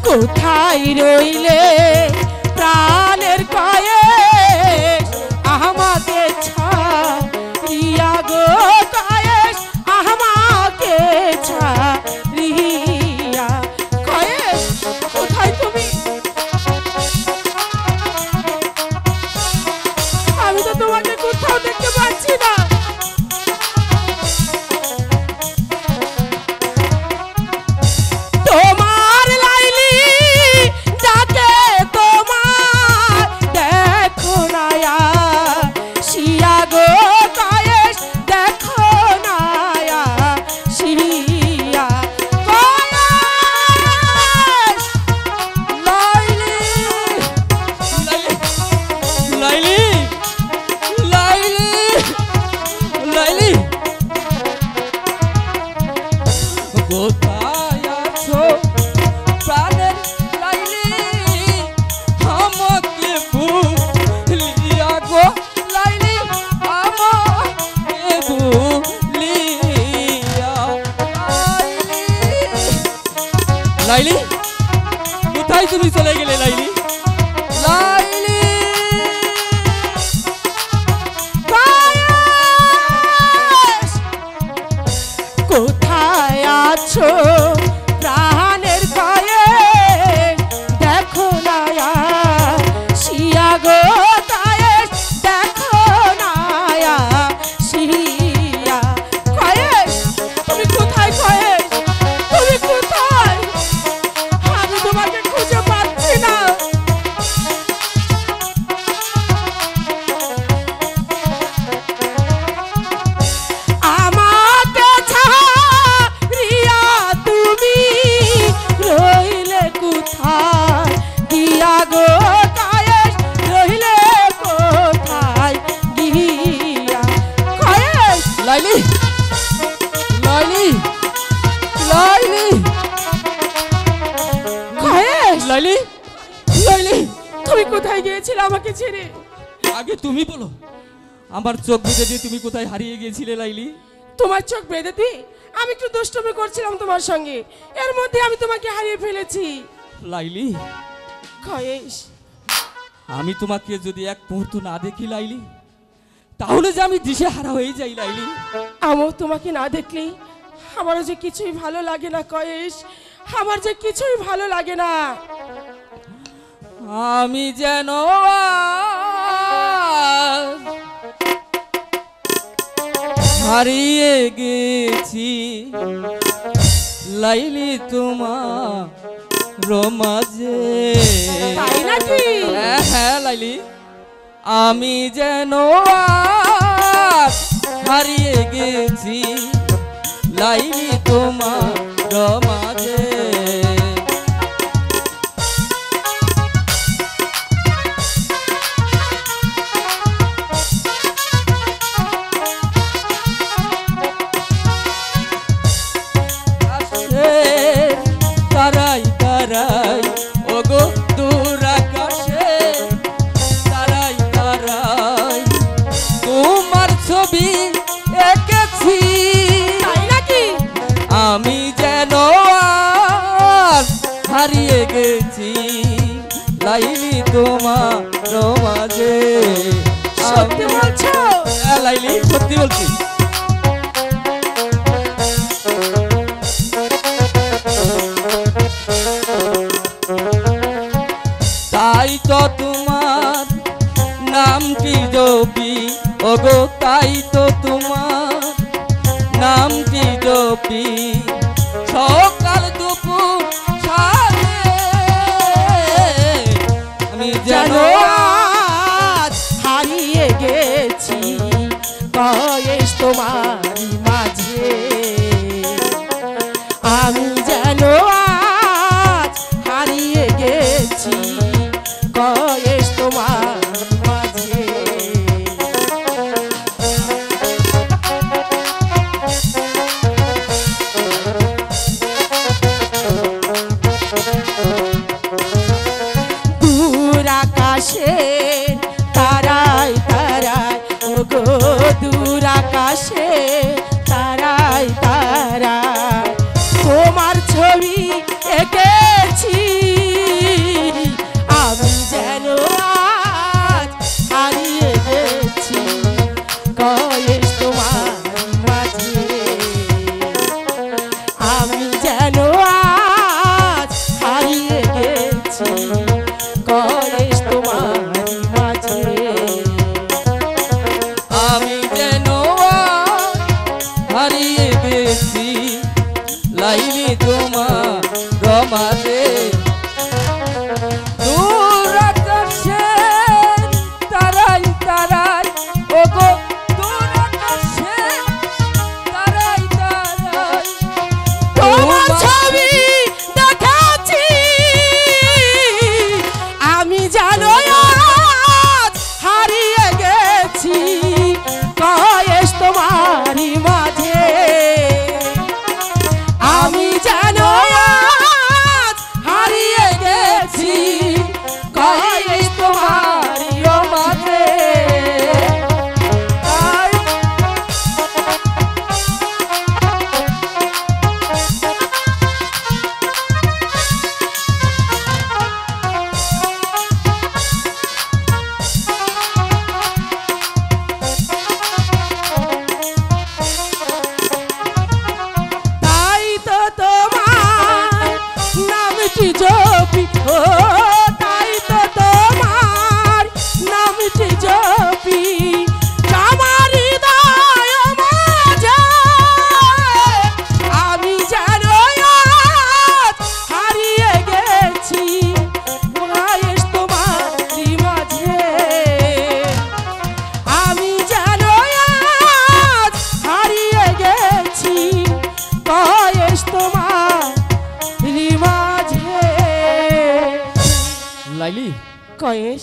কোথায় রইলে প্রাণের কয়েস আমাকে ছাড়িয়া গো কয়েস আমাকে ছাড়িয়া কয়েস কোথায় তুমি আমি তো তোমাকে কোথাও দেখতে পাচ্ছি না লাইলি কোথায় তুমি চলে গেলে লাইলি লাইলি কোথায় আছো প্রাণের কয়েস দেখো না শিয়া গো কয়েস দেখো না শিয়া কয়েস তুমি কোথায় কয়েস তুমি কোথায় আমি তোমাকে খুঁজে পাচ্ছি না আমাকে ছাড়িয়া তুমি রইলে কোথায় গিয়া গো কয়েস রইলে কোথায় গিয়া কয়েস লাইলি লাইলি লাইলি কয়েস লাইলি লাইলি তুমি কোথায় গিয়েছিলে আমাকে ছেড়ে আগে তুমি বলো আমার চোখ বেঁধে দিয়ে তুমি কোথায় হারিয়ে গিয়েছিলে লাইলি তোমার চোখ বেঁধে দি আমি একটু দুষ্টুমি করছিলাম তোমার সঙ্গে এর মধ্যে আমি তোমাকে হারিয়ে ফেলেছি লাইলি কয়েস আমি তোমাকে যদি এক মুহূর্ত না দেখি লাইলি তাহলে যে আমি দিশেহারা হয়ে যাই লাইলি আমার তোমাকে না দেখলেই আমারও যে কিছুই ভালো লাগে না কয়েস আমার যে কিছুই ভালো লাগে না আমি যেন হারিয়ে গেছি লাইলি তোমার মাঝে তাই নাকি হ্যাঁ লাইলি আমি যেন হারিয়ে গেছি লাইলি তোমার মাঝে তারাই তারাই ওগো দূর আকাশে তারাই তারাই তোমার ছবি এঁকেছি তাই নাকি আমি যেন হারিয়ে গেছি লাইলি তোমার মাঝে সত্যি বলছো লাইলি সত্যি বলছি তাই তো তোমার নামটি জপি ওগো তাই তো তোমার নামটি জপি সকাল দুপুর সাথে আমি যেন হারিয়ে গেছি কয়েস তোমার মাঝে আমি যেন হারিয়ে গেছি কয়েস তোমার মাঝে মাঝে দূর আকাশে তারাই তারাই ওগো দূর আকাশে তারাই তারাই তোমার ছবি দেখাচ্ছি আমি জানো আজ হারিয়ে গেছি কয়েস তোমারই মাঝে আমি জানো আজ হারিয়ে গেছি কয়েস তোমারই মাঝে তাই তো তোমার নামটি জপি ও তাই তো তোমার নামটি জপি আমার হৃদয় মাঝে আমি যেন আজ হারিয়ে গেছি কয়েস তোমারই মাঝে আমি যেন আজ হারিয়ে গেছি কয়েস তোমারই মাঝে লাইলি কয়েস